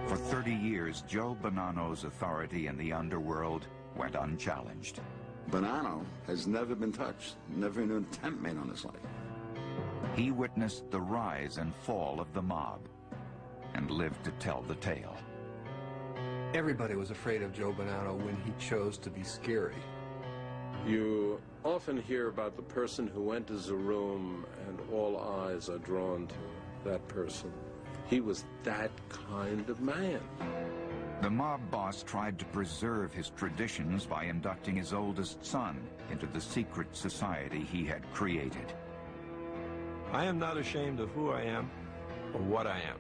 For 30 years, Joe Bonanno's authority in the underworld went unchallenged. Bonanno has never been touched, never an attempt made on his life. He witnessed the rise and fall of the mob and lived to tell the tale. Everybody was afraid of Joe Bonanno when he chose to be scary. You often hear about the person who enters a room and all eyes are drawn to that person. He was that kind of man. The mob boss tried to preserve his traditions by inducting his oldest son into the secret society he had created. I am not ashamed of who I am or what I am.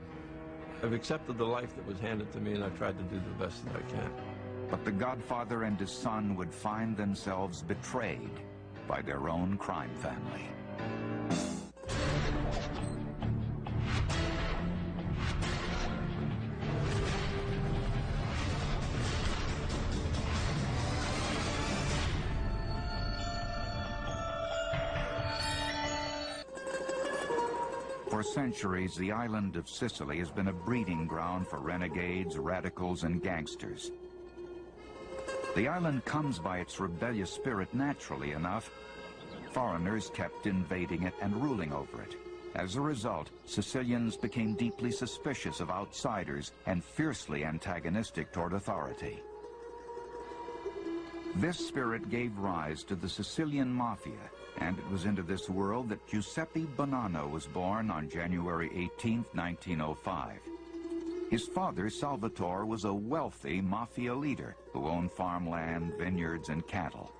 I've accepted the life that was handed to me, and I've tried to do the best that I can. But the Godfather and his son would find themselves betrayed by their own crime family. For centuries, the island of Sicily has been a breeding ground for renegades, radicals, and gangsters. The island comes by its rebellious spirit naturally enough. Foreigners kept invading it and ruling over it. As a result, Sicilians became deeply suspicious of outsiders and fiercely antagonistic toward authority. This spirit gave rise to the Sicilian Mafia, and it was into this world that Giuseppe Bonanno was born on January 18, 1905. His father, Salvatore, was a wealthy mafia leader who owned farmland, vineyards, and cattle.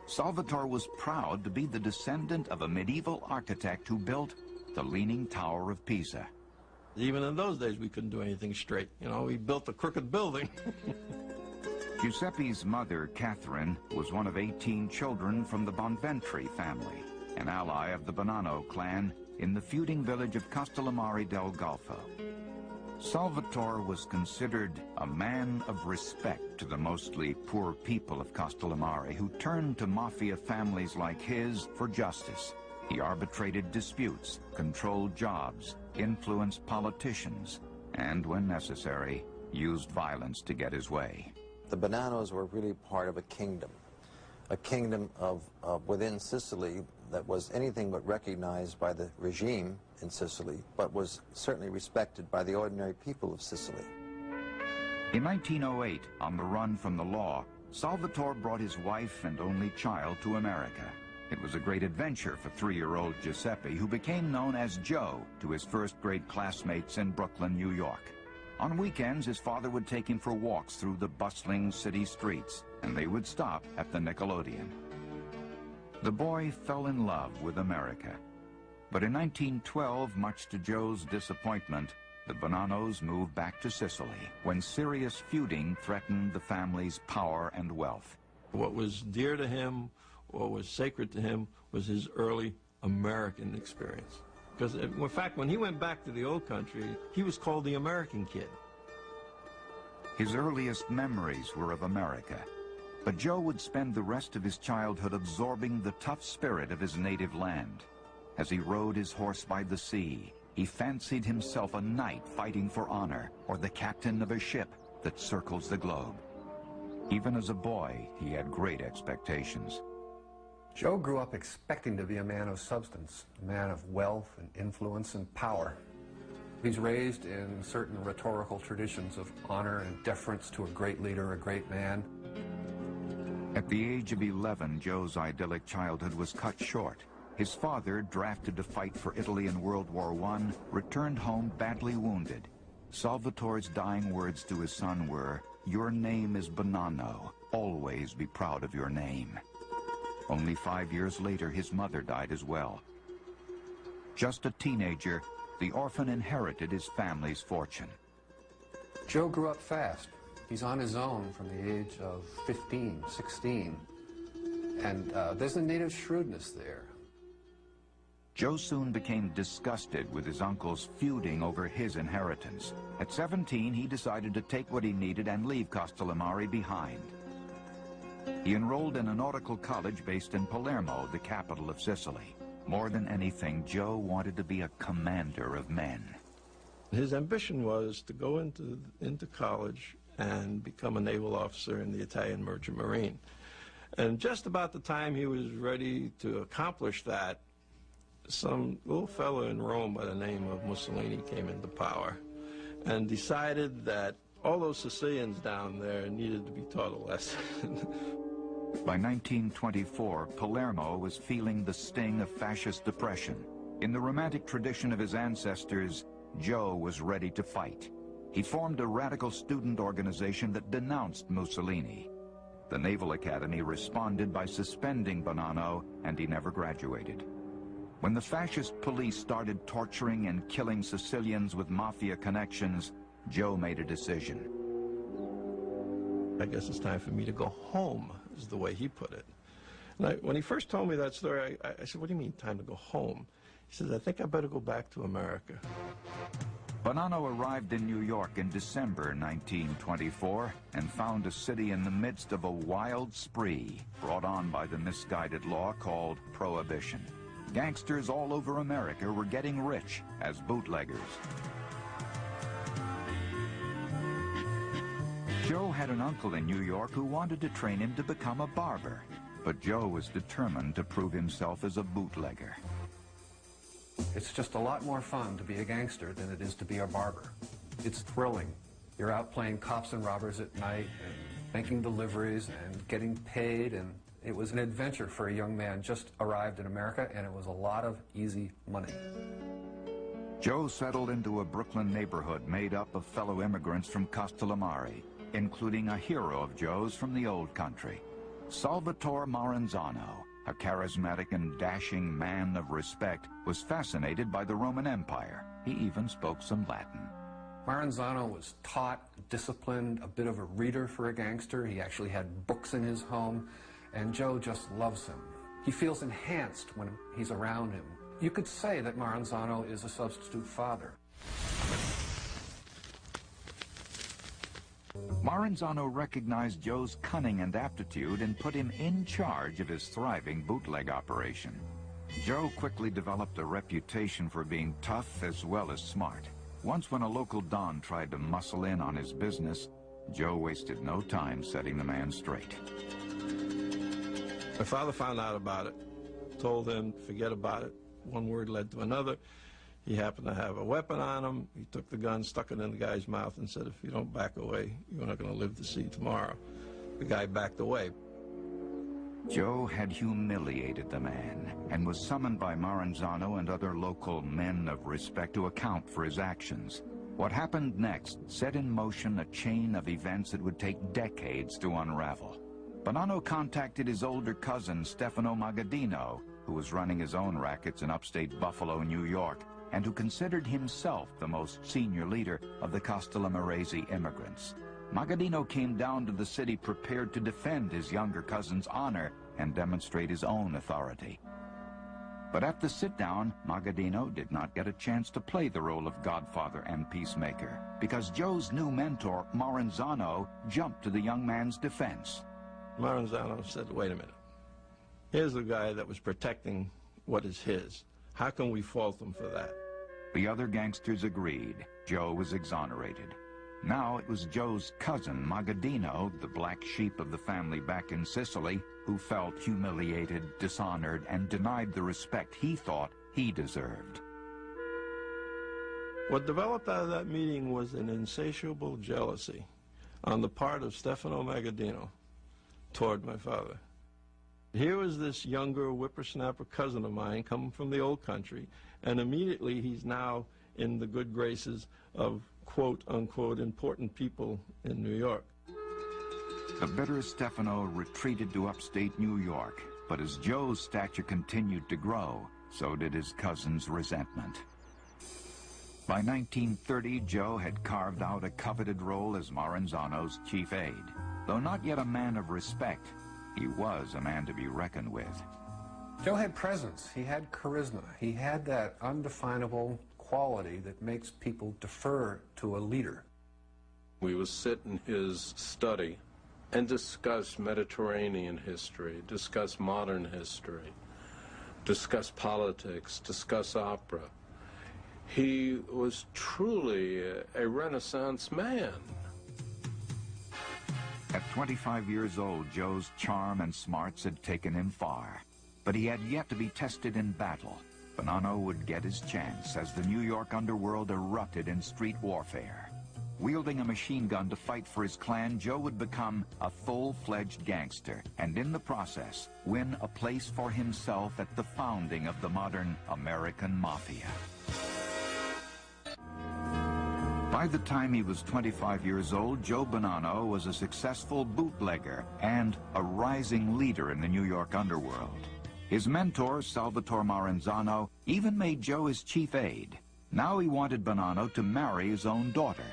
Salvatore was proud to be the descendant of a medieval architect who built the Leaning Tower of Pisa. Even in those days, we couldn't do anything straight. You know, we built a crooked building. Giuseppe's mother, Catherine, was one of 18 children from the Bonventri family, an ally of the Bonanno clan in the feuding village of Castellamare del Golfo. Salvatore was considered a man of respect to the mostly poor people of Castellamare who turned to mafia families like his for justice. He arbitrated disputes, controlled jobs, influenced politicians, and, when necessary, used violence to get his way. The Bonannos were really part of a kingdom of within Sicily that was anything but recognized by the regime in Sicily, but was certainly respected by the ordinary people of Sicily. In 1908, on the run from the law, Salvatore brought his wife and only child to America. It was a great adventure for 3-year-old Giuseppe, who became known as Joe to his first-grade classmates in Brooklyn, New York. On weekends, his father would take him for walks through the bustling city streets, and they would stop at the Nickelodeon. The boy fell in love with America. But in 1912, much to Joe's disappointment, the Bonannos moved back to Sicily when serious feuding threatened the family's power and wealth. What was dear to him, what was sacred to him, was his early American experience. Because, in fact, when he went back to the old country, he was called the American kid. His earliest memories were of America, but Joe would spend the rest of his childhood absorbing the tough spirit of his native land. As he rode his horse by the sea, he fancied himself a knight fighting for honor, or the captain of a ship that circles the globe. Even as a boy, he had great expectations. Joe grew up expecting to be a man of substance, a man of wealth and influence and power. He's raised in certain rhetorical traditions of honor and deference to a great leader, a great man. At the age of 11, Joe's idyllic childhood was cut short. His father, drafted to fight for Italy in World War I, returned home badly wounded. Salvatore's dying words to his son were, "Your name is Bonanno. Always be proud of your name." Only 5 years later, his mother died as well. Just a teenager, the orphan inherited his family's fortune. Joe grew up fast. He's on his own from the age of 15, 16. And there's a native shrewdness there. Joe soon became disgusted with his uncles feuding over his inheritance. At 17, he decided to take what he needed and leave Castellamare behind. He enrolled in a nautical college based in Palermo, the capital of Sicily. More than anything, Joe wanted to be a commander of men. His ambition was to go into college and become a naval officer in the Italian Merchant Marine. And just about the time he was ready to accomplish that, some little fellow in Rome by the name of Mussolini came into power and decided that all those Sicilians down there needed to be taught a lesson. By 1924, Palermo was feeling the sting of fascist depression. In the romantic tradition of his ancestors, Joe was ready to fight. He formed a radical student organization that denounced Mussolini. The Naval Academy responded by suspending Bonanno, and he never graduated. When the fascist police started torturing and killing Sicilians with mafia connections, Joe made a decision. I guess it's time for me to go home, is the way he put it. And when he first told me that story, I said, what do you mean, time to go home? He says, I think I better go back to America. Bonanno arrived in New York in December 1924 and found a city in the midst of a wild spree brought on by the misguided law called Prohibition. Gangsters all over America were getting rich as bootleggers. Joe had an uncle in New York who wanted to train him to become a barber, but Joe was determined to prove himself as a bootlegger. It's just a lot more fun to be a gangster than it is to be a barber. It's thrilling. You're out playing cops and robbers at night and making deliveries and getting paid, and it was an adventure for a young man just arrived in America, and it was a lot of easy money. Joe settled into a Brooklyn neighborhood made up of fellow immigrants from Castellamare, including a hero of Joe's from the old country, Salvatore Maranzano. A charismatic and dashing man of respect, was fascinated by the Roman Empire. He even spoke some Latin. Maranzano was taught, disciplined, a bit of a reader for a gangster. He actually had books in his home, and Joe just loves him. He feels enhanced when he's around him. You could say that Maranzano is a substitute father. Maranzano recognized Joe's cunning and aptitude and put him in charge of his thriving bootleg operation. Joe quickly developed a reputation for being tough as well as smart. Once when a local don tried to muscle in on his business, Joe wasted no time setting the man straight. My father found out about it, told him, forget about it. One word led to another. He happened to have a weapon on him. He took the gun, stuck it in the guy's mouth, and said, if you don't back away, you're not going to live to see tomorrow. The guy backed away. Joe had humiliated the man and was summoned by Maranzano and other local men of respect to account for his actions. What happened next set in motion a chain of events that would take decades to unravel. Bonanno contacted his older cousin, Stefano Magaddino, who was running his own rackets in upstate Buffalo, New York, and who considered himself the most senior leader of the Castellamarese immigrants. Magaddino came down to the city prepared to defend his younger cousin's honor and demonstrate his own authority. But at the sit-down, Magaddino did not get a chance to play the role of godfather and peacemaker, because Joe's new mentor, Maranzano, jumped to the young man's defense. Maranzano said, wait a minute. Here's the guy that was protecting what is his. How can we fault him for that? The other gangsters agreed. Joe was exonerated. Now it was Joe's cousin, Magaddino, the black sheep of the family back in Sicily, who felt humiliated, dishonored, and denied the respect he thought he deserved. What developed out of that meeting was an insatiable jealousy on the part of Stefano Magaddino toward my father. Here was this younger whippersnapper cousin of mine coming from the old country, and immediately he's now in the good graces of quote-unquote important people in New York. The bitter Stefano retreated to upstate New York, but as Joe's stature continued to grow, so did his cousin's resentment. By 1930, Joe had carved out a coveted role as Maranzano's chief aide. Though not yet a man of respect, he was a man to be reckoned with. Joe had presence. He had charisma. He had that undefinable quality that makes people defer to a leader. We would sit in his study and discuss Mediterranean history, discuss modern history, discuss politics, discuss opera. He was truly a Renaissance man. At 25 years old, Joe's charm and smarts had taken him far. But he had yet to be tested in battle. Bonanno would get his chance as the New York underworld erupted in street warfare. Wielding a machine gun to fight for his clan, Joe would become a full-fledged gangster, and in the process, win a place for himself at the founding of the modern American Mafia. By the time he was 25 years old, Joe Bonanno was a successful bootlegger and a rising leader in the New York underworld. His mentor, Salvatore Maranzano, even made Joe his chief aide. Now he wanted Bonanno to marry his own daughter.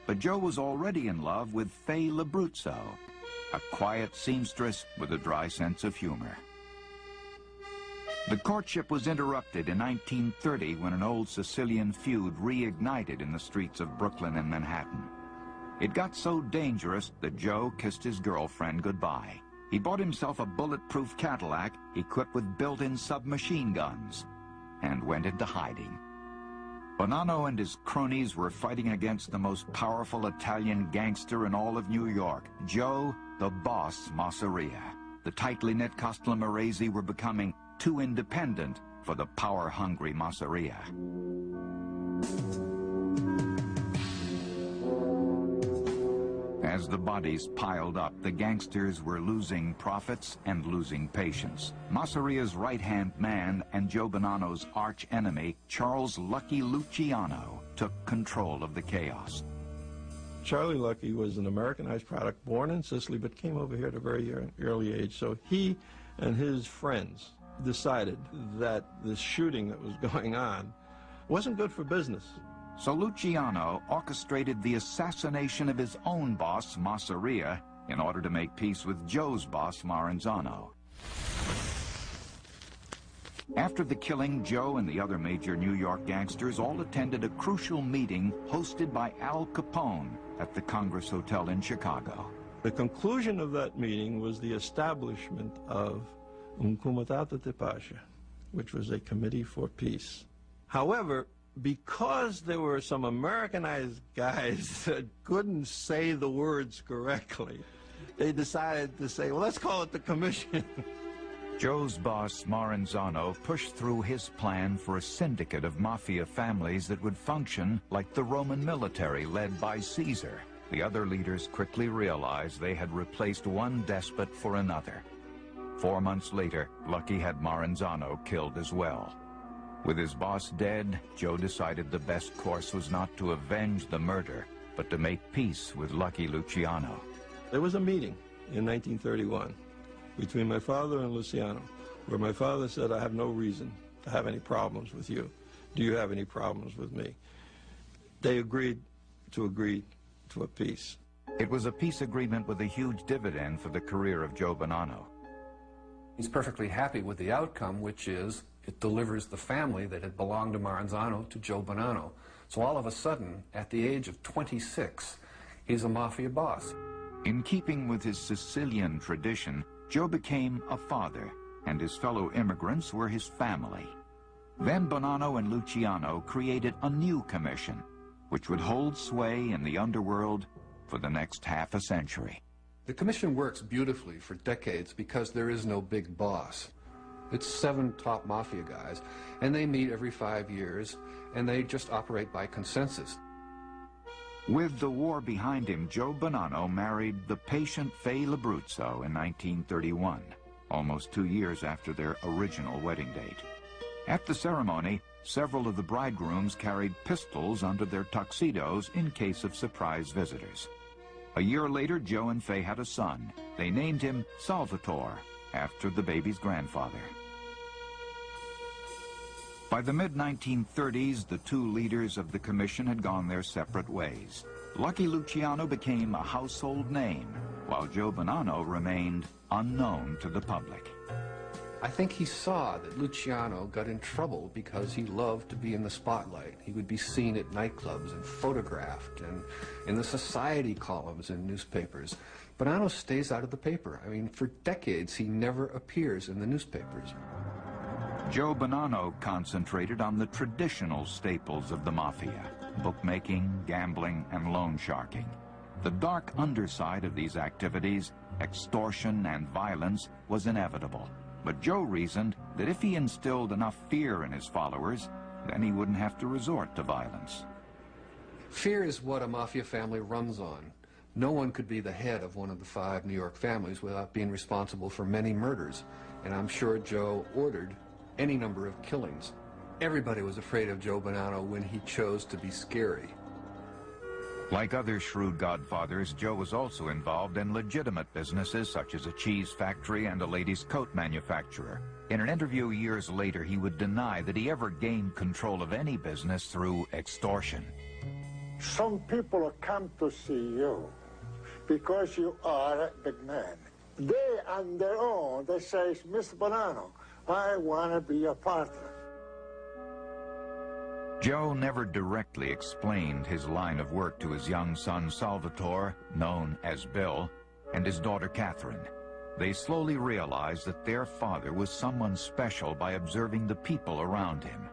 But Joe was already in love with Fay Labruzzo, a quiet seamstress with a dry sense of humor. The courtship was interrupted in 1930 when an old Sicilian feud reignited in the streets of Brooklyn and Manhattan. It got so dangerous that Joe kissed his girlfriend goodbye. He bought himself a bulletproof Cadillac equipped with built-in submachine guns and went into hiding. Bonanno and his cronies were fighting against the most powerful Italian gangster in all of New York, Joe the Boss Masseria. The tightly knit Castellamarese were becoming too independent for the power-hungry Masseria. As the bodies piled up, the gangsters were losing profits and losing patience. Masseria's right-hand man and Joe Bonanno's arch-enemy, Charles Lucky Luciano, took control of the chaos. Charlie Lucky was an Americanized product, born in Sicily, but came over here at a very early age. So he and his friends decided that the shooting that was going on wasn't good for business. So Luciano orchestrated the assassination of his own boss, Masseria, in order to make peace with Joe's boss, Maranzano. After the killing, Joe and the other major New York gangsters all attended a crucial meeting hosted by Al Capone at the Congress Hotel in Chicago. The conclusion of that meeting was the establishment of un comitato de pace, which was a committee for peace. However, because there were some Americanized guys that couldn't say the words correctly, they decided to say, well, let's call it the commission. Joe's boss, Maranzano, pushed through his plan for a syndicate of mafia families that would function like the Roman military led by Caesar. The other leaders quickly realized they had replaced one despot for another. 4 months later, Lucky had Maranzano killed as well. With his boss dead, Joe decided the best course was not to avenge the murder, but to make peace with Lucky Luciano. There was a meeting in 1931 between my father and Luciano, where my father said, I have no reason to have any problems with you. Do you have any problems with me? They agreed to a peace. It was a peace agreement with a huge dividend for the career of Joe Bonanno. He's perfectly happy with the outcome, which is it delivers the family that had belonged to Maranzano to Joe Bonanno. So all of a sudden, at the age of 26, he's a mafia boss. In keeping with his Sicilian tradition, Joe became a father, and his fellow immigrants were his family. Then Bonanno and Luciano created a new commission, which would hold sway in the underworld for the next half a century. The commission works beautifully for decades because there is no big boss. It's 7 top mafia guys, and they meet every 5 years, and they just operate by consensus. With the war behind him, Joe Bonanno married the patient Fay Labruzzo in 1931, almost 2 years after their original wedding date. At the ceremony, several of the bridegrooms carried pistols under their tuxedos in case of surprise visitors. A year later, Joe and Fay had a son. They named him Salvatore, after the baby's grandfather. By the mid-1930s, the 2 leaders of the commission had gone their separate ways. Lucky Luciano became a household name, while Joe Bonanno remained unknown to the public. I think he saw that Luciano got in trouble because he loved to be in the spotlight. He would be seen at nightclubs and photographed and in the society columns in newspapers. Bonanno stays out of the paper. I mean, for decades, he never appears in the newspapers. Joe Bonanno concentrated on the traditional staples of the mafia: bookmaking, gambling, and loan sharking. The dark underside of these activities, extortion and violence, was inevitable. But Joe reasoned that if he instilled enough fear in his followers, then he wouldn't have to resort to violence. Fear is what a mafia family runs on. No one could be the head of one of the 5 New York families without being responsible for many murders, and I'm sure Joe ordered any number of killings. Everybody was afraid of Joe Bonanno when he chose to be scary. Like other shrewd godfathers, Joe was also involved in legitimate businesses such as a cheese factory and a ladies' coat manufacturer. In an interview years later, he would deny that he ever gained control of any business through extortion. Some people come to see you because you are a big man. They, on their own, they say, Mr. Bonanno, I want to be a partner. Joe never directly explained his line of work to his young son Salvatore, known as Bill, and his daughter Catherine. They slowly realized that their father was someone special by observing the people around him.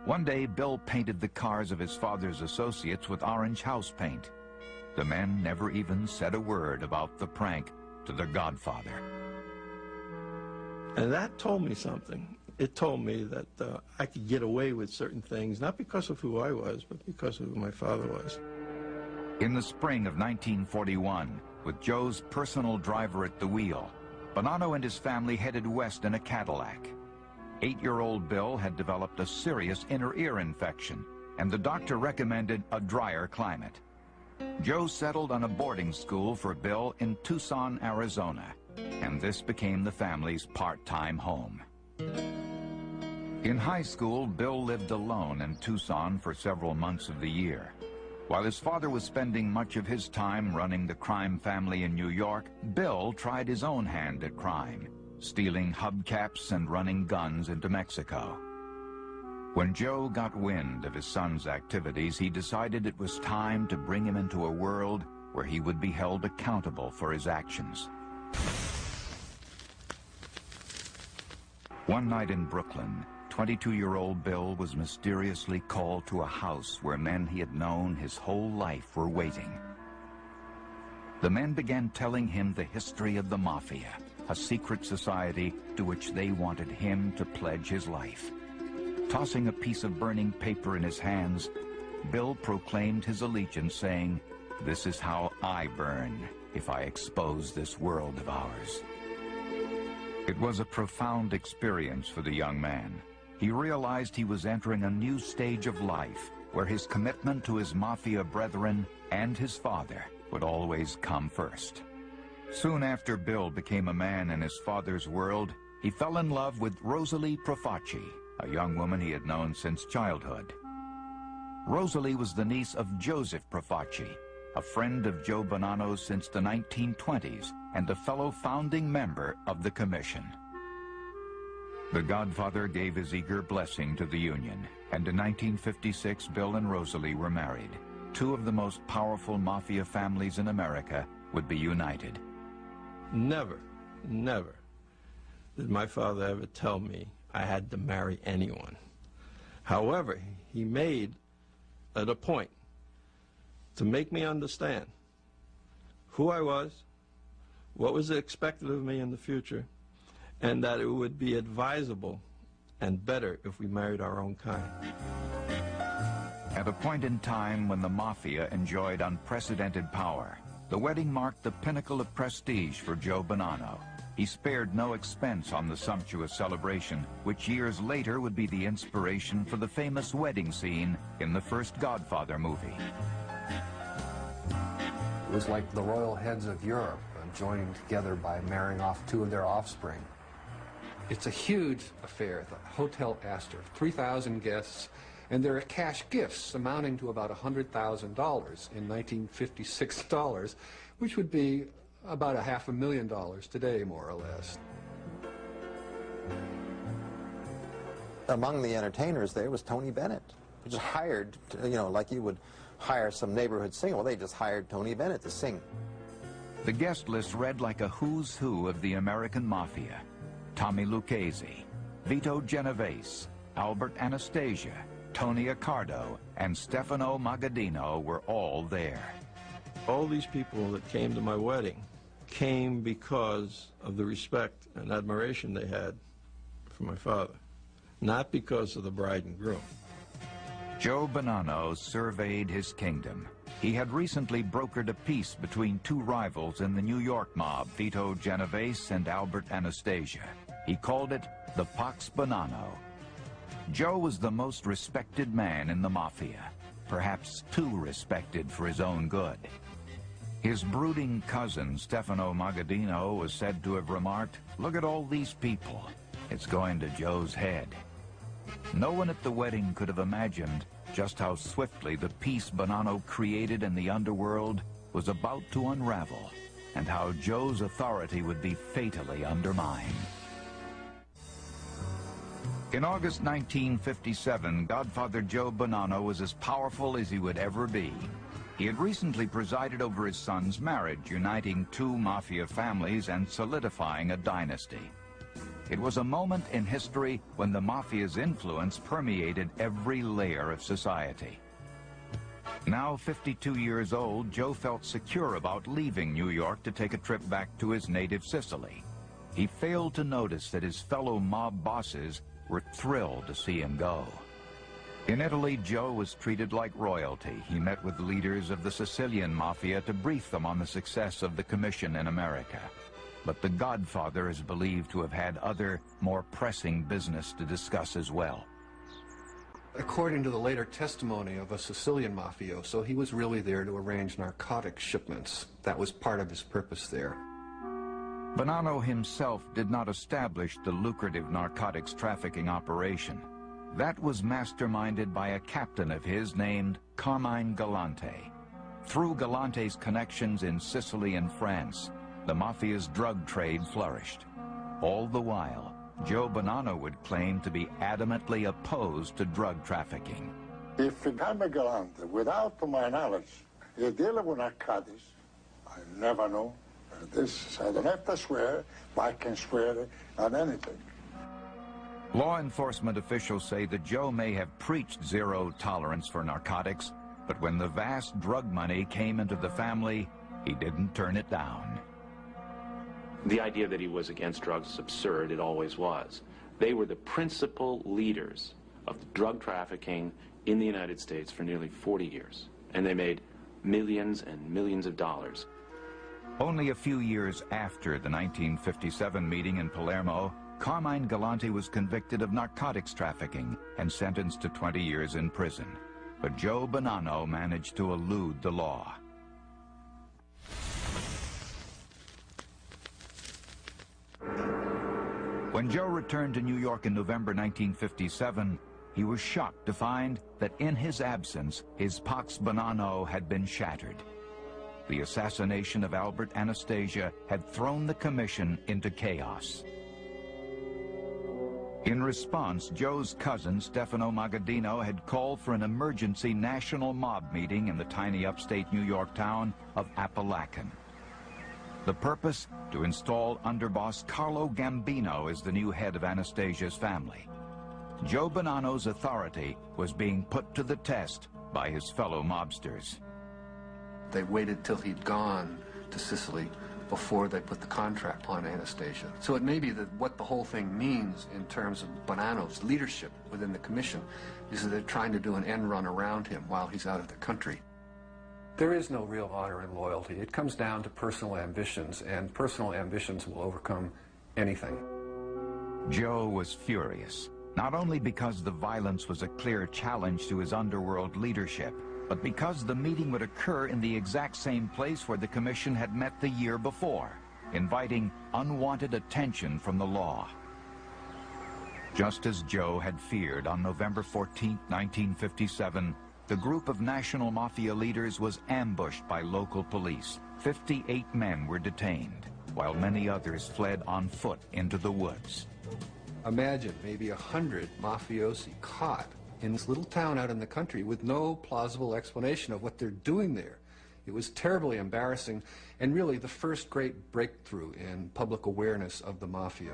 One day, Bill painted the cars of his father's associates with orange house paint. The men never even said a word about the prank to their godfather. And that told me something. It told me that I could get away with certain things, not because of who I was, but because of who my father was. In the spring of 1941, with Joe's personal driver at the wheel, Bonanno and his family headed west in a Cadillac. 8-year-old Bill had developed a serious inner ear infection, and the doctor recommended a drier climate. Joe settled on a boarding school for Bill in Tucson, Arizona, and this became the family's part-time home. In high school, Bill lived alone in Tucson for several months of the year. While his father was spending much of his time running the crime family in New York, Bill tried his own hand at crime, stealing hubcaps and running guns into Mexico. When Joe got wind of his son's activities, he decided it was time to bring him into a world where he would be held accountable for his actions. One night in Brooklyn, 22-year-old Bill was mysteriously called to a house where men he had known his whole life were waiting. The men began telling him the history of the Mafia, a secret society to which they wanted him to pledge his life. Tossing a piece of burning paper in his hands, Bill proclaimed his allegiance, saying, "This is how I burn if I expose this world of ours." It was a profound experience for the young man. He realized he was entering a new stage of life where his commitment to his Mafia brethren and his father would always come first. Soon after Bill became a man in his father's world, he fell in love with Rosalie Profaci, a young woman he had known since childhood. Rosalie was the niece of Joseph Profaci, a friend of Joe Bonanno's since the 1920s and a fellow founding member of the Commission. The Godfather gave his eager blessing to the union, and in 1956 Bill and Rosalie were married. 2 of the most powerful Mafia families in America would be united. Never did my father ever tell me I had to marry anyone. However, he made it a point to make me understand who I was, what was expected of me in the future, and that it would be advisable and better if we married our own kind. At a point in time when the Mafia enjoyed unprecedented power, the wedding marked the pinnacle of prestige for Joe Bonanno. He spared no expense on the sumptuous celebration, which years later would be the inspiration for the famous wedding scene in the first Godfather movie. It was like the royal heads of Europe joining together by marrying off 2 of their offspring. It's a huge affair, the Hotel Astor, 3,000 guests, and there are cash gifts amounting to about $100,000 in 1956 dollars, which would be about $500,000 today, more or less. Among the entertainers there was Tony Bennett, who just hired, you know, like you would hire some neighborhood singer. Well, they just hired Tony Bennett to sing. The guest list read like a who's who of the American Mafia: Tommy Lucchese, Vito Genovese, Albert Anastasia, Tony Accardo, and Stefano Magaddino were all there. All these people that came to my wedding came because of the respect and admiration they had for my father, not because of the bride and groom. Joe Bonanno surveyed his kingdom. He had recently brokered a peace between two rivals in the New York mob, Vito Genovese and Albert Anastasia. He called it the Pax Bonanno. Joe was the most respected man in the mafia, perhaps too respected for his own good. His brooding cousin, Stefano Magaddino, was said to have remarked, "Look at all these people. It's going to Joe's head." No one at the wedding could have imagined just how swiftly the peace Bonanno created in the underworld was about to unravel, and how Joe's authority would be fatally undermined. In August 1957, Godfather Joe Bonanno was as powerful as he would ever be. He had recently presided over his son's marriage, uniting two mafia families and solidifying a dynasty. It was a moment in history when the mafia's influence permeated every layer of society. Now 52 years old, Joe felt secure about leaving New York to take a trip back to his native Sicily. He failed to notice that his fellow mob bosses were thrilled to see him go. In Italy, Joe was treated like royalty. He met with leaders of the Sicilian mafia to brief them on the success of the commission in America. But the Godfather is believed to have had other, more pressing business to discuss as well. According to the later testimony of a Sicilian mafioso, he was really there to arrange narcotic shipments. That was part of his purpose there. Bonanno himself did not establish the lucrative narcotics trafficking operation. That was masterminded by a captain of his named Carmine Galante. Through Galante's connections in Sicily and France, the mafia's drug trade flourished. All the while, Joe Bonanno would claim to be adamantly opposed to drug trafficking. If Carmine Galante, without my knowledge, is dealing with narcotics, I never know. This, I don't have to swear, but I can swear on anything. Law enforcement officials say that Joe may have preached zero tolerance for narcotics, but when the vast drug money came into the family, he didn't turn it down. The idea that he was against drugs is absurd. It always was. They were the principal leaders of drug trafficking in the United States for nearly 40 years, and they made millions and millions of dollars. Only a few years after the 1957 meeting in Palermo, Carmine Galante was convicted of narcotics trafficking and sentenced to 20 years in prison. But Joe Bonanno managed to elude the law. When Joe returned to New York in November 1957, he was shocked to find that in his absence, his Pax Bonanno had been shattered. The assassination of Albert Anastasia had thrown the commission into chaos. In response, Joe's cousin, Stefano Magaddino, had called for an emergency national mob meeting in the tiny upstate New York town of Apalachin. The purpose? To install underboss Carlo Gambino as the new head of Anastasia's family. Joe Bonanno's authority was being put to the test by his fellow mobsters. They waited till he'd gone to Sicily before they put the contract on Anastasia. So it may be that what the whole thing means in terms of Bonanno's leadership within the commission is that they're trying to do an end run around him while he's out of the country. There is no real honor and loyalty. It comes down to personal ambitions, and personal ambitions will overcome anything. Joe was furious, not only because the violence was a clear challenge to his underworld leadership, but because the meeting would occur in the exact same place where the commission had met the year before, inviting unwanted attention from the law. Just as Joe had feared, on November 14, 1957, the group of national mafia leaders was ambushed by local police. 58 men were detained, while many others fled on foot into the woods. Imagine maybe 100 mafiosi caught in this little town out in the country with no plausible explanation of what they're doing there. It was terribly embarrassing, and really the first great breakthrough in public awareness of the mafia.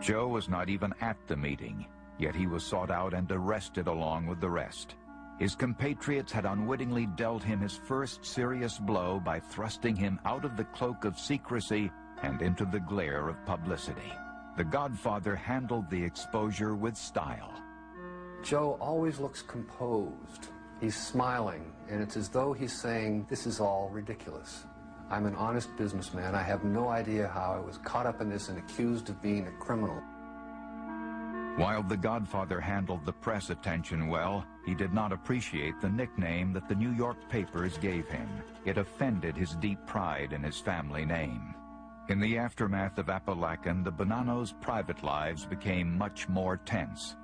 Joe was not even at the meeting, yet he was sought out and arrested along with the rest. His compatriots had unwittingly dealt him his first serious blow by thrusting him out of the cloak of secrecy and into the glare of publicity. The Godfather handled the exposure with style. Joe always looks composed. He's smiling, and it's as though he's saying, "This is all ridiculous. I'm an honest businessman. I have no idea how I was caught up in this and accused of being a criminal." While the Godfather handled the press attention well, he did not appreciate the nickname that the New York papers gave him. It offended his deep pride in his family name. In the aftermath of Apalachin, the Bonannos' private lives became much more tense.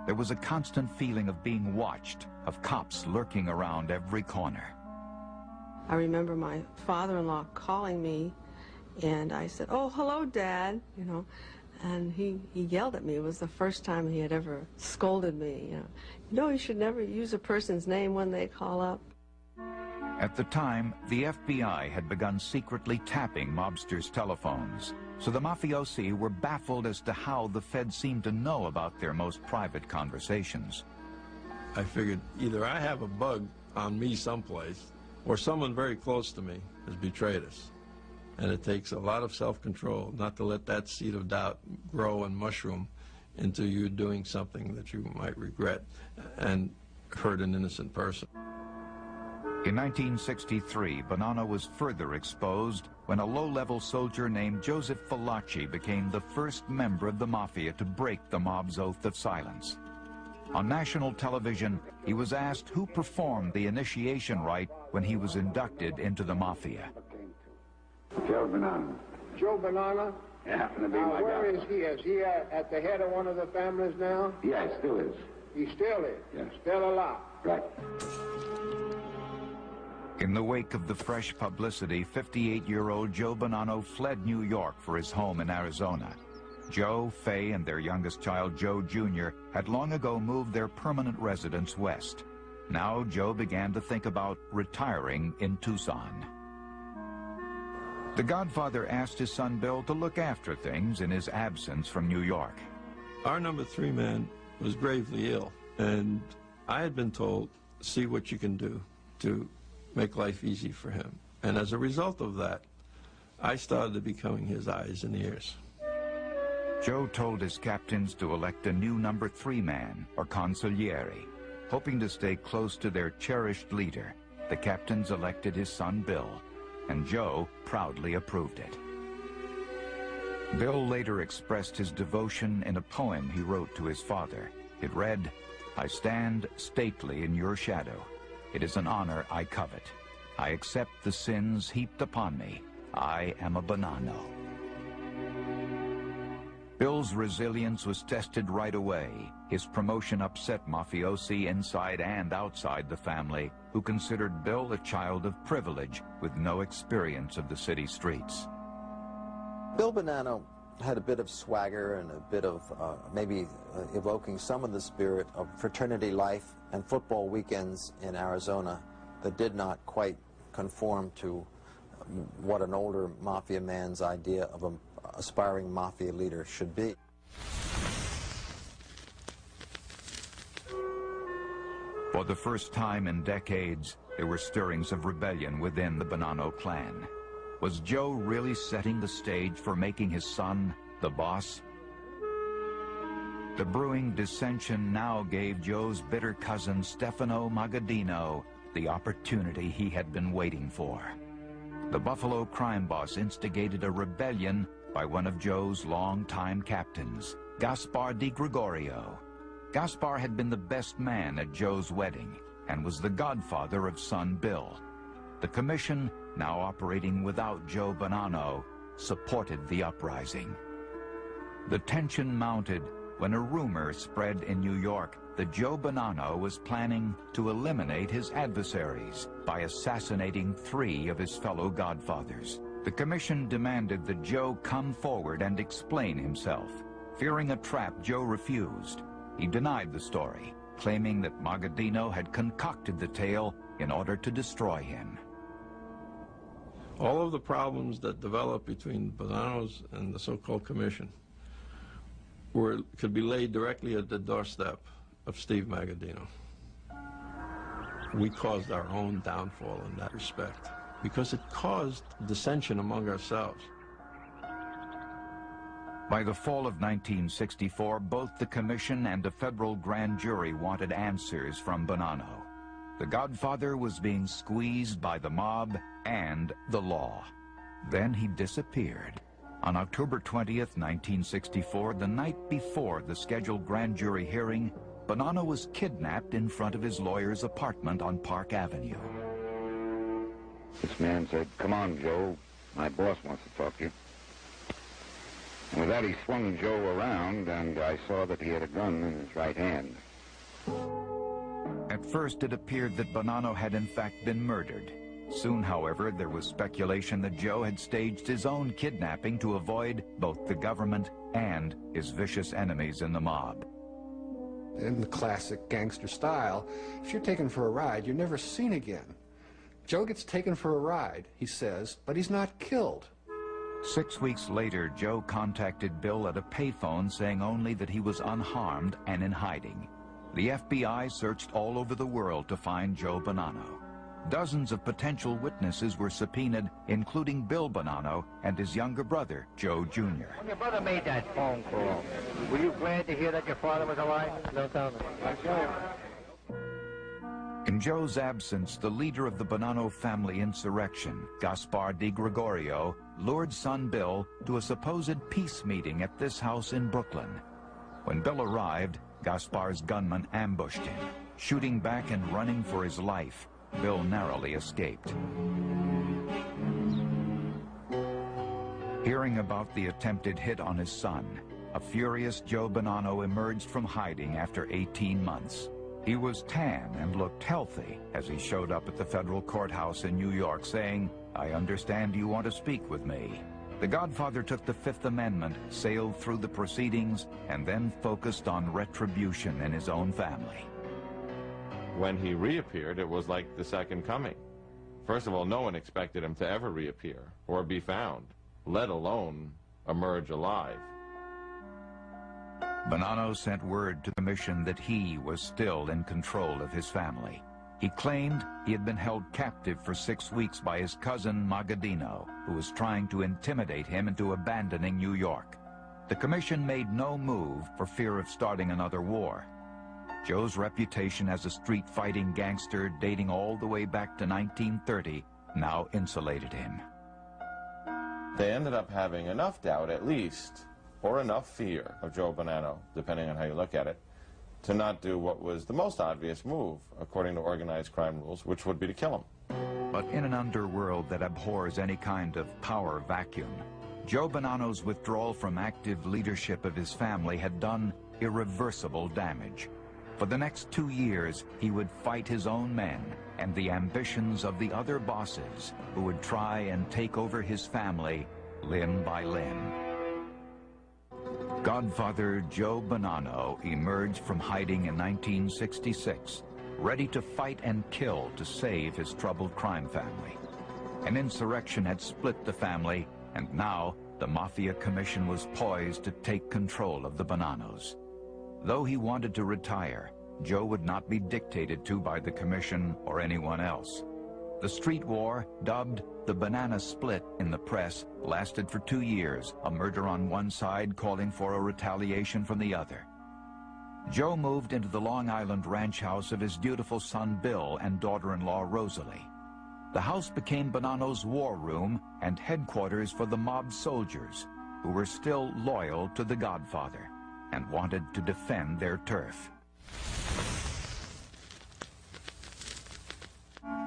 There was a constant feeling of being watched, of cops lurking around every corner. I remember my father-in-law calling me, and I said, "Oh, hello, Dad," you know, and he yelled at me. It was the first time he had ever scolded me, you know. You should never use a person's name when they call up. At the time, the FBI had begun secretly tapping mobsters' telephones, so the mafiosi were baffled as to how the Fed seemed to know about their most private conversations. I figured either I have a bug on me someplace, or someone very close to me has betrayed us. And it takes a lot of self-control not to let that seed of doubt grow and mushroom into you doing something that you might regret and hurt an innocent person. In 1963, Bonanno was further exposed when a low-level soldier named Joseph Fallaci became the first member of the Mafia to break the mob's oath of silence. On national television, he was asked who performed the initiation rite when he was inducted into the Mafia. Joe Bonanno. Joe Bonanno? Yeah, happened to be my where guy. is he? Is he at the head of one of the families now? Yeah, he still is. He still is? Yes. Still alive? Right. In the wake of the fresh publicity, 58-year-old Joe Bonanno fled New York for his home in Arizona. Joe, Fay, and their youngest child, Joe Jr., had long ago moved their permanent residence west. Now Joe began to think about retiring in Tucson. The Godfather asked his son Bill to look after things in his absence from New York. Our number 3 man was gravely ill, and I had been told, see what you can do to make life easy for him. And as a result of that, I started becoming his eyes and ears. Joe told his captains to elect a new number 3 man, or consigliere. Hoping to stay close to their cherished leader, the captains elected his son Bill, and Joe proudly approved it. Bill later expressed his devotion in a poem he wrote to his father. It read, "I stand stately in your shadow. It is an honor I covet. I accept the sins heaped upon me. I am a Bonanno." Bill's resilience was tested right away. His promotion upset mafiosi inside and outside the family, who considered Bill a child of privilege with no experience of the city streets. Bill Bonanno had a bit of swagger and a bit of maybe evoking some of the spirit of fraternity life and football weekends in Arizona that did not quite conform to what an older mafia man's idea of an aspiring mafia leader should be. For the first time in decades, there were stirrings of rebellion within the Bonanno clan. Was Joe really setting the stage for making his son the boss? The brewing dissension now gave Joe's bitter cousin Stefano Magaddino the opportunity he had been waiting for. The Buffalo crime boss instigated a rebellion by one of Joe's longtime captains, Gaspar Di Gregorio. Gaspar had been the best man at Joe's wedding and was the godfather of son Bill. The commission, now operating without Joe Bonanno, supported the uprising. The tension mounted when a rumor spread in New York that Joe Bonanno was planning to eliminate his adversaries by assassinating 3 of his fellow godfathers. The commission demanded that Joe come forward and explain himself. Fearing a trap, Joe refused. He denied the story, claiming that Magaddino had concocted the tale in order to destroy him. All of the problems that developed between Bonannos and the so-called commission could be laid directly at the doorstep of Steve Magadino. We caused our own downfall in that respect because it caused dissension among ourselves. By the fall of 1964, both the Commission and a federal grand jury wanted answers from Bonanno. The Godfather was being squeezed by the mob and the law. Then he disappeared. On October 20th, 1964, the night before the scheduled grand jury hearing, Bonanno was kidnapped in front of his lawyer's apartment on Park Avenue. This man said, "Come on, Joe. My boss wants to talk to you." And with that, he swung Joe around, and I saw that he had a gun in his right hand. At first, it appeared that Bonanno had in fact been murdered. Soon, however, there was speculation that Joe had staged his own kidnapping to avoid both the government and his vicious enemies in the mob. In the classic gangster style, if you're taken for a ride, you're never seen again. Joe gets taken for a ride, he says, but he's not killed. 6 weeks later, Joe contacted Bill at a payphone saying only that he was unharmed and in hiding. The FBI searched all over the world to find Joe Bonanno. Dozens of potential witnesses were subpoenaed, including Bill Bonanno and his younger brother, Joe Jr. When your brother made that phone call, were you glad to hear that your father was alive? No comment. In Joe's absence, the leader of the Bonanno family insurrection, Gaspar Di Gregorio, lured son Bill to a supposed peace meeting at this house in Brooklyn. When Bill arrived, Gaspar's gunman ambushed him. Shooting back and running for his life, Bill narrowly escaped. Hearing about the attempted hit on his son, a furious Joe Bonanno emerged from hiding after 18 months. He was tan and looked healthy as he showed up at the federal courthouse in New York saying, "I understand you want to speak with me." The Godfather took the Fifth Amendment, sailed through the proceedings, and then focused on retribution in his own family. When he reappeared, it was like the second coming. First of all, no one expected him to ever reappear or be found, let alone emerge alive. Bonanno sent word to the Commission that he was still in control of his family. He claimed he had been held captive for 6 weeks by his cousin Magadino, who was trying to intimidate him into abandoning New York. The Commission made no move for fear of starting another war. Joe's reputation as a street-fighting gangster dating all the way back to 1930 now insulated him. They ended up having enough doubt, at least, or enough fear of Joe Bonanno, depending on how you look at it, to not do what was the most obvious move, according to organized crime rules, which would be to kill him. But in an underworld that abhors any kind of power vacuum, Joe Bonanno's withdrawal from active leadership of his family had done irreversible damage. For the next 2 years, he would fight his own men and the ambitions of the other bosses who would try and take over his family limb by limb. Godfather Joe Bonanno emerged from hiding in 1966, ready to fight and kill to save his troubled crime family. An insurrection had split the family, and now the Mafia Commission was poised to take control of the Bonannos. Though he wanted to retire, Joe would not be dictated to by the Commission or anyone else. The street war, dubbed the Banana Split in the press, lasted for 2 years, a murder on one side calling for a retaliation from the other. Joe moved into the Long Island ranch house of his dutiful son Bill and daughter-in-law Rosalie. The house became Bonanno's war room and headquarters for the mob soldiers, who were still loyal to the Godfather and wanted to defend their turf.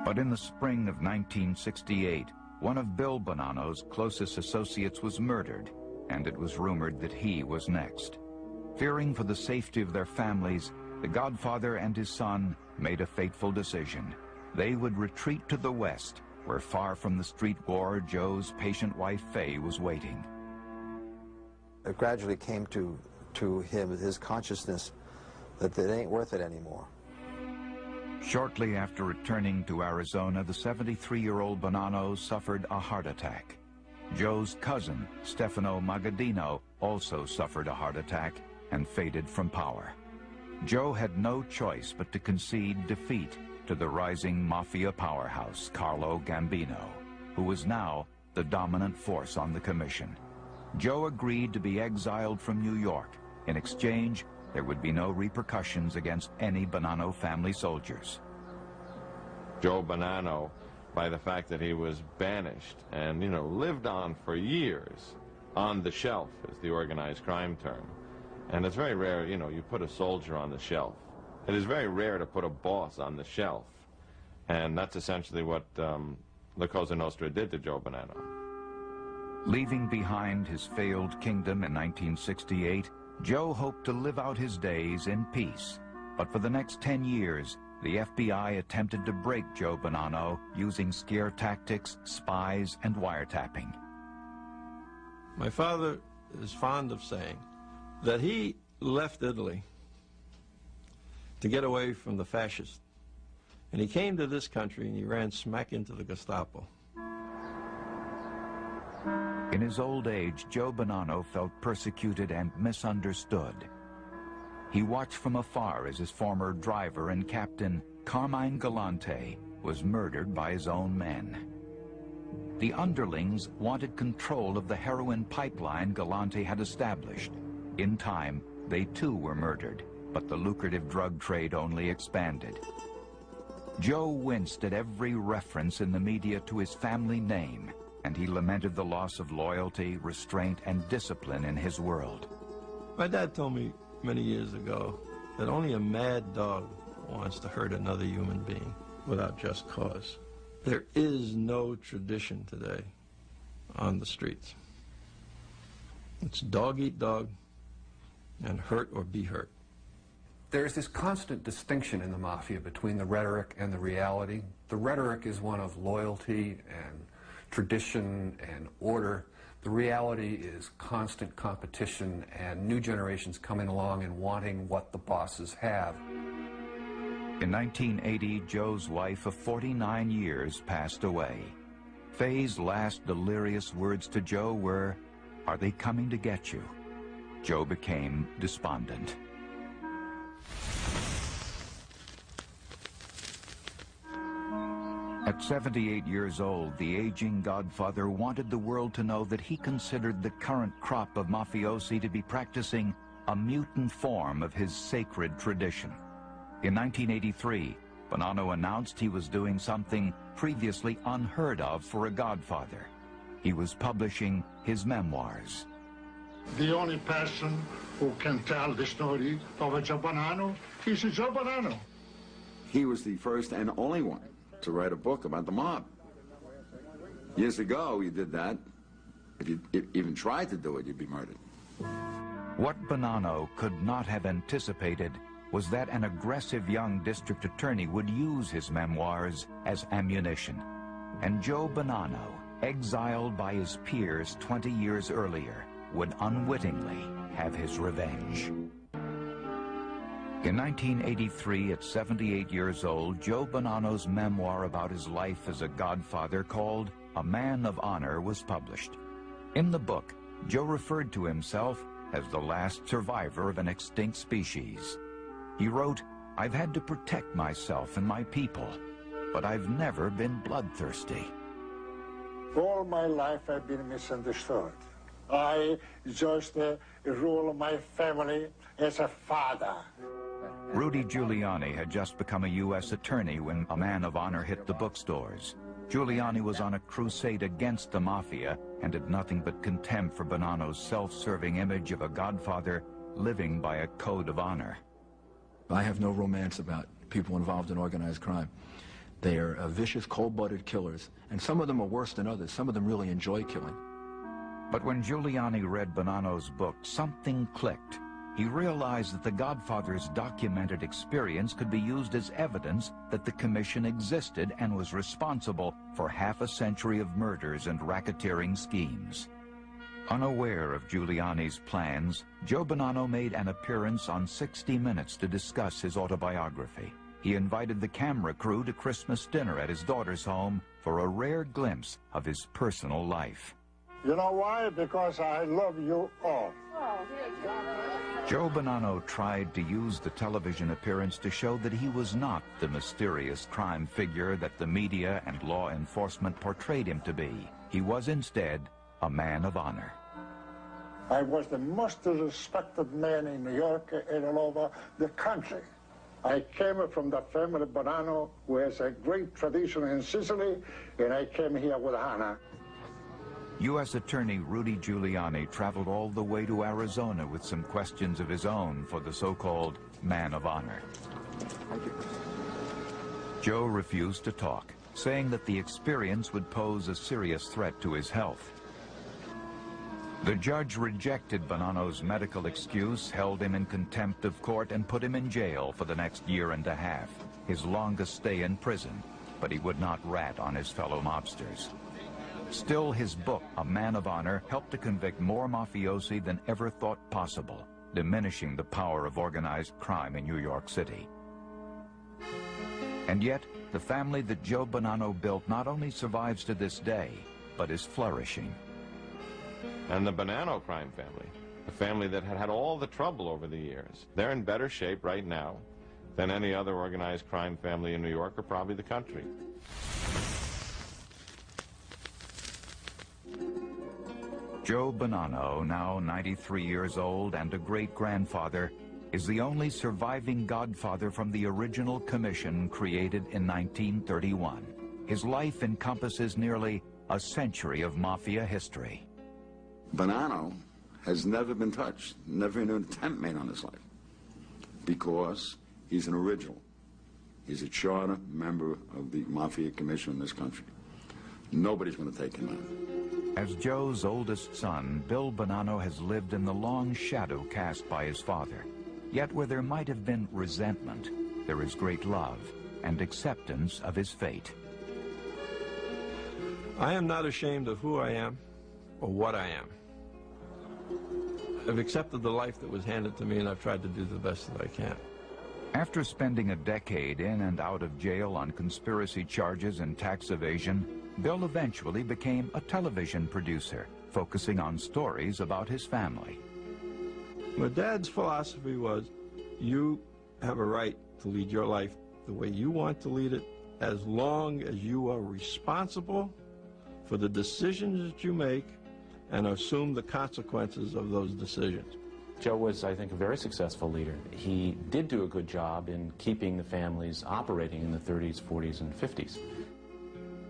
But in the spring of 1968, one of Bill Bonanno's closest associates was murdered, and it was rumored that he was next. Fearing for the safety of their families, the Godfather and his son made a fateful decision. They would retreat to the west, where far from the street war, Joe's patient wife Fay was waiting. It gradually came to him, his consciousness, that it ain't worth it anymore. Shortly after returning to Arizona, the 73-year-old Bonanno suffered a heart attack. Joe's cousin, Stefano Magadino, also suffered a heart attack, and faded from power. Joe had no choice but to concede defeat to the rising mafia powerhouse, Carlo Gambino, who was now the dominant force on the commission. Joe agreed to be exiled from New York. In exchange, there would be no repercussions against any Bonanno family soldiers. Joe Bonanno, by the fact that he was banished and, lived on for years on the shelf, is the organized crime term. And it's very rare, you put a soldier on the shelf. It is very rare to put a boss on the shelf. And that's essentially what La Cosa Nostra did to Joe Bonanno. Leaving behind his failed kingdom in 1968, Joe hoped to live out his days in peace. But for the next 10 years, the FBI attempted to break Joe Bonanno using scare tactics, spies, and wiretapping. My father is fond of saying that he left Italy to get away from the fascists. And he came to this country and he ran smack into the Gestapo. In his old age, Joe Bonanno felt persecuted and misunderstood. He watched from afar as his former driver and captain, Carmine Galante, was murdered by his own men. The underlings wanted control of the heroin pipeline Galante had established. In time, they too were murdered, but the lucrative drug trade only expanded. Joe winced at every reference in the media to his family name, and he lamented the loss of loyalty, restraint, and discipline in his world. My dad told me many years ago that only a mad dog wants to hurt another human being without just cause. There is no tradition today on the streets. It's dog eat dog and hurt or be hurt. There's this constant distinction in the mafia between the rhetoric and the reality. The rhetoric is one of loyalty and tradition and order. The reality is constant competition and new generations coming along and wanting what the bosses have. In 1980, Joe's wife of 49 years passed away. Faye's last delirious words to Joe were, "Are they coming to get you?" Joe became despondent. At 78 years old, the aging Godfather wanted the world to know that he considered the current crop of mafiosi to be practicing a mutant form of his sacred tradition. In 1983, Bonanno announced he was doing something previously unheard of for a Godfather. He was publishing his memoirs. The only person who can tell the story of Joe Bonanno is Joe Bonanno. He was the first and only one to write a book about the mob. Years ago, you did that. If you even tried to do it, you'd be murdered. What Bonanno could not have anticipated was that an aggressive young district attorney would use his memoirs as ammunition. And Joe Bonanno, exiled by his peers 20 years earlier, would unwittingly have his revenge. In 1983, at 78 years old, Joe Bonanno's memoir about his life as a Godfather, called A Man of Honor, was published. In the book, Joe referred to himself as the last survivor of an extinct species. He wrote, "I've had to protect myself and my people, but I've never been bloodthirsty." All my life I've been misunderstood. I just rule my family as a father. Rudy Giuliani had just become a U.S. attorney when A Man of Honor hit the bookstores. Giuliani was on a crusade against the mafia and had nothing but contempt for Bonanno's self-serving image of a Godfather living by a code of honor. I have no romance about people involved in organized crime. They are vicious, cold-blooded killers, and some of them are worse than others. Some of them really enjoy killing. But when Giuliani read Bonanno's book, something clicked. He realized that the Godfather's documented experience could be used as evidence that the commission existed and was responsible for half a century of murders and racketeering schemes. Unaware of Giuliani's plans, Joe Bonanno made an appearance on 60 Minutes to discuss his autobiography. He invited the camera crew to Christmas dinner at his daughter's home for a rare glimpse of his personal life. You know why? Because I love you all. Joe Bonanno tried to use the television appearance to show that he was not the mysterious crime figure that the media and law enforcement portrayed him to be. He was instead a man of honor. I was the most respected man in New York and all over the country. I came from the family Bonanno, who has a great tradition in Sicily, and I came here with honor. U.S. Attorney Rudy Giuliani traveled all the way to Arizona with some questions of his own for the so-called man of honor. Joe refused to talk, saying that the experience would pose a serious threat to his health. The judge rejected Bonanno's medical excuse, held him in contempt of court, and put him in jail for the next year and a half, his longest stay in prison, but he would not rat on his fellow mobsters. Still, his book, A Man of Honor, helped to convict more mafiosi than ever thought possible, diminishing the power of organized crime in New York City. And yet, the family that Joe Bonanno built not only survives to this day, but is flourishing. And the Bonanno crime family, a family that had had all the trouble over the years, they're in better shape right now than any other organized crime family in New York or probably the country. Joe Bonanno, now 93 years old and a great-grandfather, is the only surviving godfather from the original commission created in 1931. His life encompasses nearly a century of mafia history. Bonanno has never been touched, never an attempt made on his life, because he's an original. He's a charter member of the Mafia Commission in this country. Nobody's going to take him out. As Joe's oldest son, Bill Bonanno has lived in the long shadow cast by his father. Yet where there might have been resentment, there is great love and acceptance of his fate. I am not ashamed of who I am or what I am. I've accepted the life that was handed to me, and I've tried to do the best that I can. After spending a decade in and out of jail on conspiracy charges and tax evasion, Bill eventually became a television producer, focusing on stories about his family. My dad's philosophy was, you have a right to lead your life the way you want to lead it, as long as you are responsible for the decisions that you make and assume the consequences of those decisions. Joe was, I think, a very successful leader. He did do a good job in keeping the families operating in the 30s, 40s, and 50s.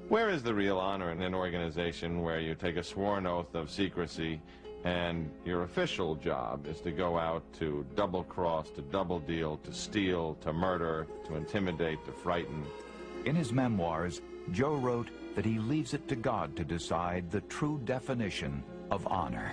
Where is the real honor in an organization where you take a sworn oath of secrecy and your official job is to go out to double-cross, to double-deal, to steal, to murder, to intimidate, to frighten? In his memoirs, Joe wrote that he leaves it to God to decide the true definition of honor.